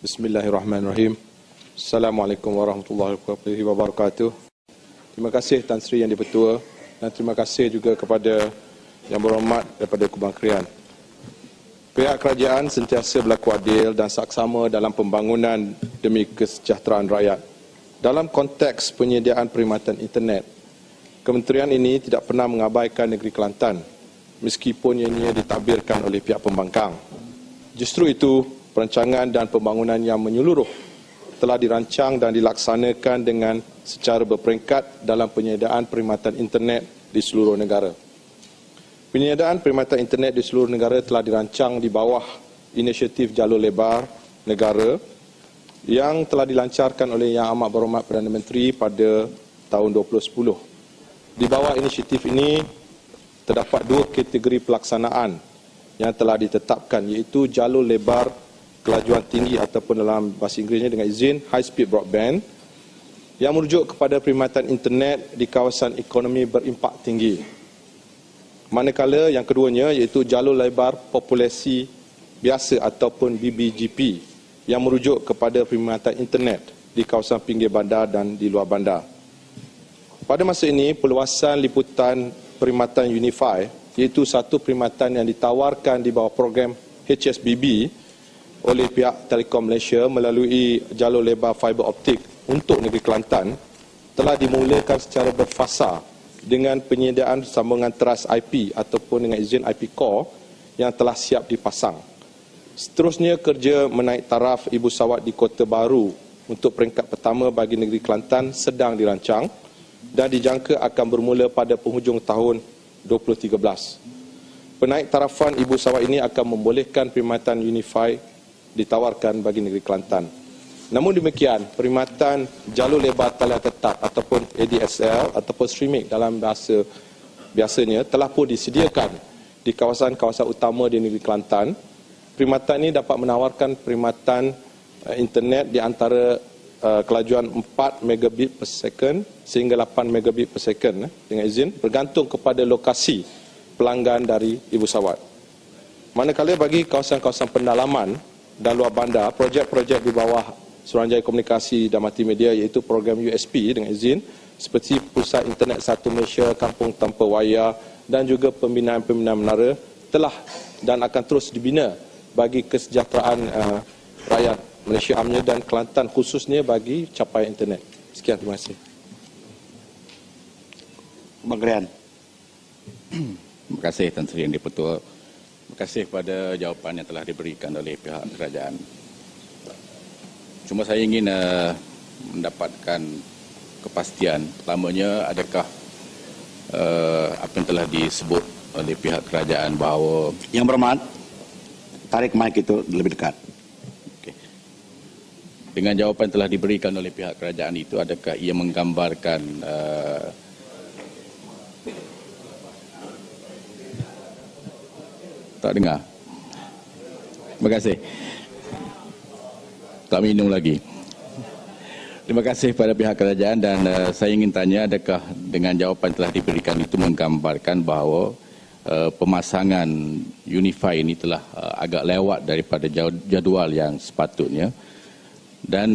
Bismillahirrahmanirrahim. Assalamualaikum warahmatullahi wabarakatuh. Terima kasih Tan Sri Yang di-Pertua dan terima kasih juga kepada Yang Berhormat daripada Kubang Krian. Pihak kerajaan sentiasa berlaku adil dan saksama dalam pembangunan demi kesejahteraan rakyat. Dalam konteks penyediaan perkhidmatan internet, kementerian ini tidak pernah mengabaikan negeri Kelantan meskipun ianya ditadbirkan oleh pihak pembangkang. Justru itu, perancangan dan pembangunan yang menyeluruh telah dirancang dan dilaksanakan dengan secara berperingkat dalam penyediaan perkhidmatan internet di seluruh negara. Penyediaan perkhidmatan internet di seluruh negara telah dirancang di bawah inisiatif jalur lebar negara yang telah dilancarkan oleh Yang Amat Berhormat Perdana Menteri pada tahun 2010. Di bawah inisiatif ini, terdapat dua kategori pelaksanaan yang telah ditetapkan, iaitu jalur lebar kelajuan tinggi ataupun dalam bahasa Inggerisnya dengan izin high speed broadband yang merujuk kepada perkhidmatan internet di kawasan ekonomi berimpak tinggi. Manakala yang keduanya iaitu jalur lebar populasi biasa ataupun BBGP yang merujuk kepada perkhidmatan internet di kawasan pinggir bandar dan di luar bandar. Pada masa ini, perluasan liputan perkhidmatan Unify, iaitu satu perkhidmatan yang ditawarkan di bawah program HSBB oleh pihak Telekom Malaysia melalui jalur lebar fiber optik untuk negeri Kelantan, telah dimulakan secara berfasa dengan penyediaan sambungan teras IP ataupun dengan izin IP core yang telah siap dipasang. Seterusnya, kerja menaik taraf ibu sawat di Kota Baru untuk peringkat pertama bagi negeri Kelantan sedang dirancang dan dijangka akan bermula pada penghujung tahun 2013. Penaik tarafan ibu sawat ini akan membolehkan perkhidmatan Unify ditawarkan bagi negeri Kelantan. Namun demikian, perkhidmatan jalur lebar talian tetap ataupun ADSL ataupun streaming dalam bahasa biasanya telah pun disediakan di kawasan-kawasan utama di negeri Kelantan. Perkhidmatan ini dapat menawarkan perkhidmatan internet di antara kelajuan 4 megabit per second sehingga 8 megabit per second dengan izin bergantung kepada lokasi pelanggan dari ibu sawat. Manakala bagi kawasan-kawasan pendalaman dan luar bandar, projek-projek di bawah Suruhanjaya Komunikasi dan Multimedia iaitu program USP dengan izin seperti Pusat Internet Satu Malaysia, Kampung Tanpa Wayar dan juga pembinaan-pembinaan menara telah dan akan terus dibina bagi kesejahteraan rakyat Malaysia amnya dan Kelantan khususnya bagi capaian internet. Sekian, terima kasih. Bang Rian. Terima kasih Tan Sri Yang di-Pertua. Terima kasih kepada jawapan yang telah diberikan oleh pihak kerajaan. Cuma saya ingin mendapatkan kepastian. Pertamanya, adakah apa yang telah disebut oleh pihak kerajaan bahawa... Yang Berhormat, tarik mic itu lebih dekat. Dengan jawapan yang telah diberikan oleh pihak kerajaan itu, adakah ia menggambarkan tak dengar? Terima kasih. Tak minum lagi. Terima kasih kepada pihak kerajaan dan saya ingin tanya, adakah dengan jawapan yang telah diberikan itu menggambarkan bahawa pemasangan Unify ini telah agak lewat daripada jadual yang sepatutnya? Dan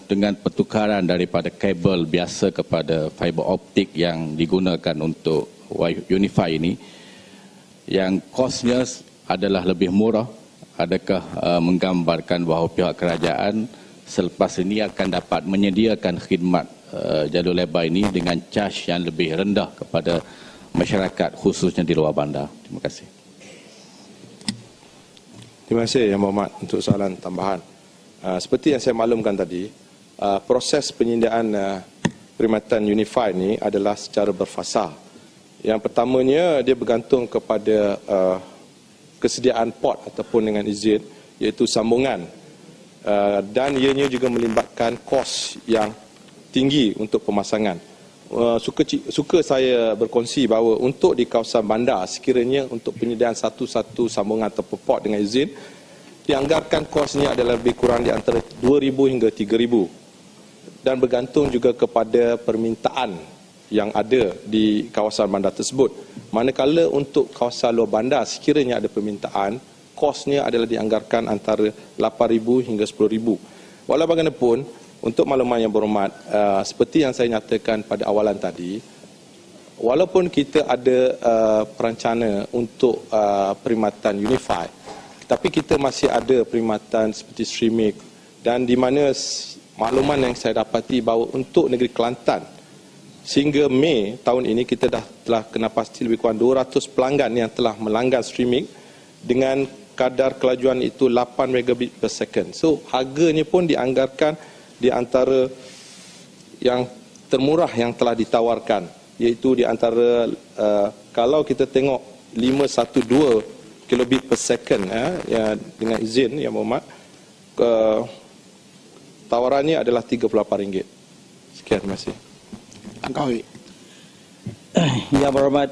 dengan pertukaran daripada kabel biasa kepada fiber optik yang digunakan untuk Unify ini, yang kosnya adalah lebih murah, adakah menggambarkan bahawa pihak kerajaan selepas ini akan dapat menyediakan khidmat jalur lebar ini dengan caj yang lebih rendah kepada masyarakat khususnya di luar bandar? Terima kasih. Terima kasih Yang Berhormat untuk soalan tambahan. Seperti yang saya maklumkan tadi, proses penyediaan perkhidmatan Unify ini adalah secara berfasa. Yang pertamanya, dia bergantung kepada kesediaan port ataupun dengan izin, iaitu sambungan. Dan ianya juga melibatkan kos yang tinggi untuk pemasangan. Suka saya berkongsi bahawa untuk di kawasan bandar, sekiranya untuk penyediaan satu-satu sambungan ataupun port dengan izin, dianggarkan kosnya adalah lebih kurang di antara 2,000 hingga 3,000 dan bergantung juga kepada permintaan yang ada di kawasan bandar tersebut. Manakala untuk kawasan luar bandar, sekiranya ada permintaan, kosnya adalah dianggarkan antara 8,000 hingga 10,000. Walau bagaimanapun, untuk makluman yang berhormat, seperti yang saya nyatakan pada awalan tadi, walaupun kita ada perencana untuk perkhidmatan Unify, tapi kita masih ada perkhidmatan seperti streaming, dan di mana makluman yang saya dapati bahawa untuk negeri Kelantan sehingga Mei tahun ini kita telah kena pasti lebih kurang 200 pelanggan yang telah melanggan streaming dengan kadar kelajuan itu 8 megabit per second. So harganya pun dianggarkan di antara yang termurah yang telah ditawarkan, iaitu di antara kalau kita tengok 512 kilobit per second ya, dengan izin Yang Berhormat, tawarannya adalah RM38. Sekian, terima kasih. Langkawi. Yang Berhormat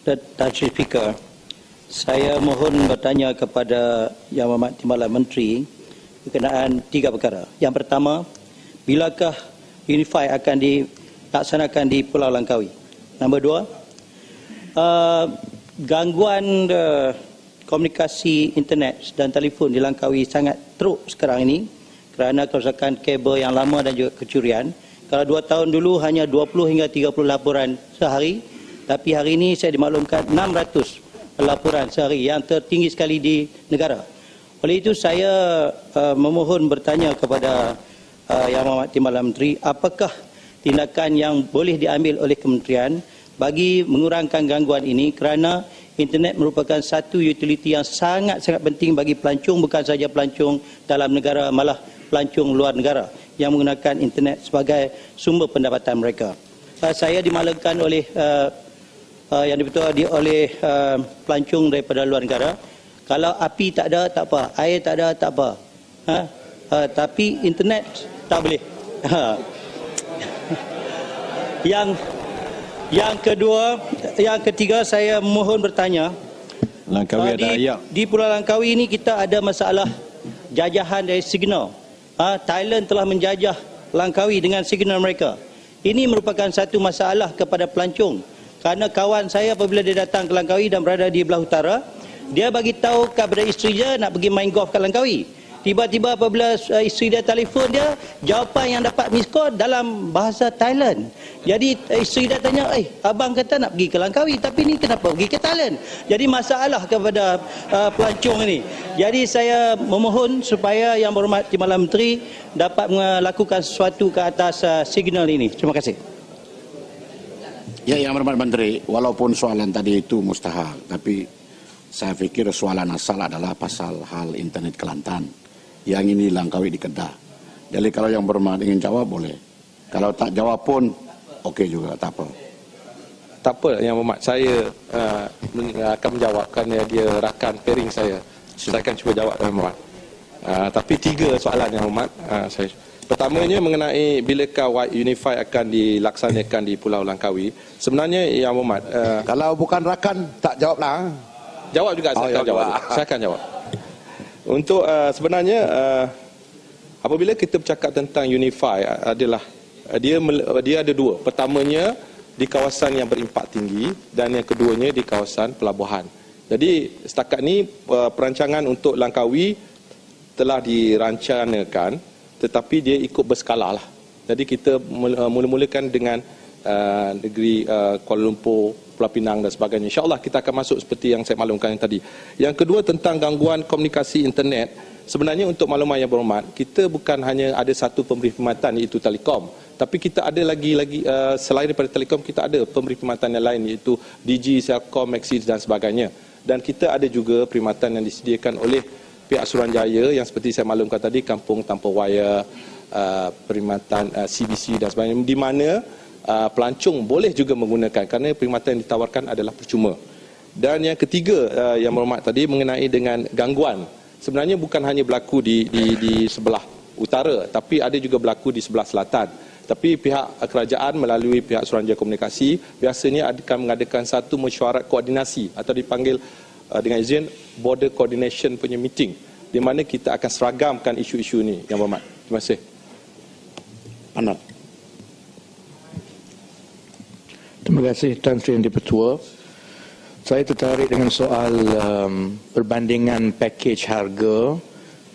Tan Sri Speaker, saya mohon bertanya kepada Yang Berhormat Timbalan Menteri berkenaan 3 perkara. Yang pertama, bilakah Unify akan dilaksanakan di Pulau Langkawi? Nombor 2, gangguan komunikasi internet dan telefon di Langkawi sangat teruk sekarang ini kerana kerosakan kabel yang lama dan juga kecurian. Kalau 2 tahun dulu hanya 20 hingga 30 laporan sehari, tapi hari ini saya dimaklumkan 600 laporan sehari, yang tertinggi sekali di negara. Oleh itu saya memohon bertanya kepada Yang Berhormat Timbalan Menteri, apakah tindakan yang boleh diambil oleh kementerian bagi mengurangkan gangguan ini, kerana internet merupakan satu utiliti yang sangat-sangat penting bagi pelancong, bukan sahaja pelancong dalam negara, malah pelancong luar negara yang menggunakan internet sebagai sumber pendapatan mereka. Saya dimaklumkan oleh yang dibetul oleh pelancong daripada luar negara, kalau api tak ada tak apa, air tak ada tak apa, tapi internet tak boleh. Yang ketiga, saya mohon bertanya, Langkawi ada ayat. di Pulau Langkawi ini kita ada masalah jajahan dari signal. Thailand telah menjajah Langkawi dengan signal mereka. Ini merupakan satu masalah kepada pelancong, kerana kawan saya apabila dia datang ke Langkawi dan berada di belah utara, dia bagi tahu kepada isteri dia nak pergi main golf ke Langkawi. Tiba-tiba apabila isteri dia telefon dia, jawapan yang dapat miss call dalam bahasa Thailand. Jadi isteri dia tanya, abang kata nak pergi ke Langkawi, tapi ni kenapa pergi ke Thailand? Jadi masalah kepada pelancong ini. Jadi saya memohon supaya Yang Berhormat Timbalan Menteri dapat melakukan sesuatu ke atas signal ini. Terima kasih. Ya, Yang Berhormat Menteri, walaupun soalan tadi itu mustahil, tapi saya fikir soalan asal adalah pasal hal internet Kelantan. Yang ini Langkawi di Kedah. Jadi kalau Yang Berhormat ingin jawab boleh. Kalau tak jawab pun okey juga, tak apa. Tak apa, Yang Berhormat, saya akan menjawab kerana dia rakan pairing saya. Saya akan cuba jawab, Yang Berhormat. Tapi 3 soalan, Yang Berhormat. Pertamanya mengenai bilakah Unify akan dilaksanakan di Pulau Langkawi. Sebenarnya, Yang Berhormat, Kalau bukan rakan, tak jawablah. jawab juga, saya akan jawab. Saya akan jawab. Untuk sebenarnya apabila kita bercakap tentang Unify adalah dia ada 2. Pertamanya di kawasan yang berimpak tinggi dan yang keduanya di kawasan pelabuhan. Jadi setakat ni perancangan untuk Langkawi telah dirancangkan, tetapi dia ikut berskala lah. Jadi kita mula-mulakan dengan negeri Kuala Lumpur, Pulau Pinang dan sebagainya. InsyaAllah kita akan masuk seperti yang saya maklumkan yang tadi. Yang kedua tentang gangguan komunikasi internet. Sebenarnya untuk makluman Yang Berhormat, kita bukan hanya ada satu pemberi perkhidmatan iaitu Telekom, tapi kita ada lagi selain daripada Telekom, kita ada pemberi perkhidmatan yang lain iaitu Digi, Celcom, Maxis dan sebagainya. Dan kita ada juga perkhidmatan yang disediakan oleh pihak Suruhanjaya yang seperti saya maklumkan tadi, kampung tanpa wayar, perkhidmatan CBC dan sebagainya, di mana pelancong boleh juga menggunakan kerana perkhidmatan yang ditawarkan adalah percuma. Dan yang ketiga, Yang Berhormat tadi mengenai dengan gangguan. Sebenarnya bukan hanya berlaku di sebelah utara, tapi ada juga berlaku di sebelah selatan. Tapi pihak kerajaan melalui pihak Suruhanjaya Komunikasi biasanya akan mengadakan satu mesyuarat koordinasi atau dipanggil dengan izin border coordination punya meeting, di mana kita akan seragamkan isu-isu ini, Yang Berhormat. Terima kasih. Panat. Terima kasih Tan Sri Yang Di-Pertua. Saya tertarik dengan soal perbandingan pakej harga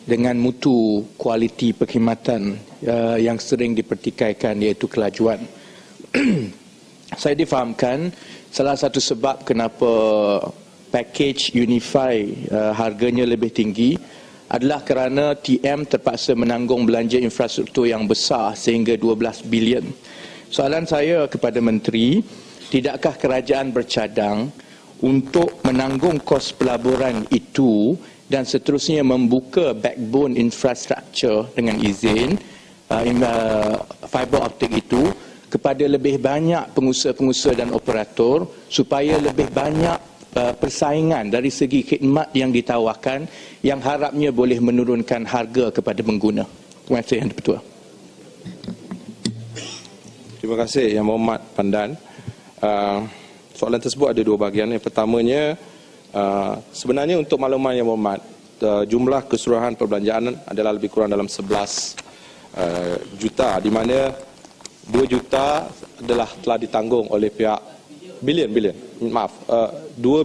dengan mutu kualiti perkhidmatan yang sering dipertikaikan, iaitu kelajuan. Saya difahamkan salah satu sebab kenapa pakej Unify harganya lebih tinggi adalah kerana TM terpaksa menanggung belanja infrastruktur yang besar sehingga 12 bilion. Soalan saya kepada Menteri, tidakkah kerajaan bercadang untuk menanggung kos pelaburan itu dan seterusnya membuka backbone infrastruktur dengan izin fiber optik itu kepada lebih banyak pengusaha-pengusaha dan operator supaya lebih banyak persaingan dari segi khidmat yang ditawarkan yang harapnya boleh menurunkan harga kepada pengguna. Terima kasih Yang di-Pertua. Terima kasih Yang Berhormat Pandan. Soalan tersebut ada dua bahagian. Yang pertamanya, sebenarnya untuk makluman Yang Berhormat, jumlah keseluruhan perbelanjaan adalah lebih kurang dalam 11 juta, di mana 2 juta telah ditanggung oleh pihak 2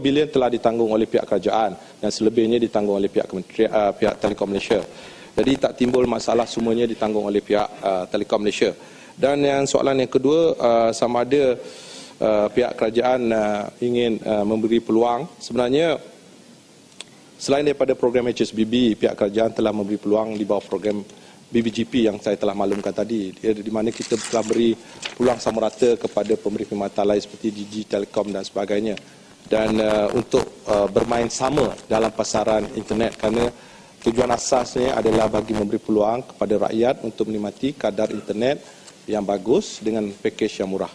bilion telah ditanggung oleh pihak kerajaan dan selebihnya ditanggung oleh pihak Telekom Malaysia. Jadi tak timbul masalah, semuanya ditanggung oleh pihak Telekom Malaysia. Dan yang soalan yang kedua, sama ada pihak kerajaan ingin memberi peluang. Sebenarnya selain daripada program HSBB, pihak kerajaan telah memberi peluang di bawah program BBGP yang saya telah maklumkan tadi, di mana kita telah beri peluang sama rata kepada pemberi perkhidmatan lain seperti Digi, Telekom dan sebagainya, dan untuk bermain sama dalam pasaran internet, kerana tujuan asasnya adalah bagi memberi peluang kepada rakyat untuk menikmati kadar internet yang bagus dengan pakej yang murah.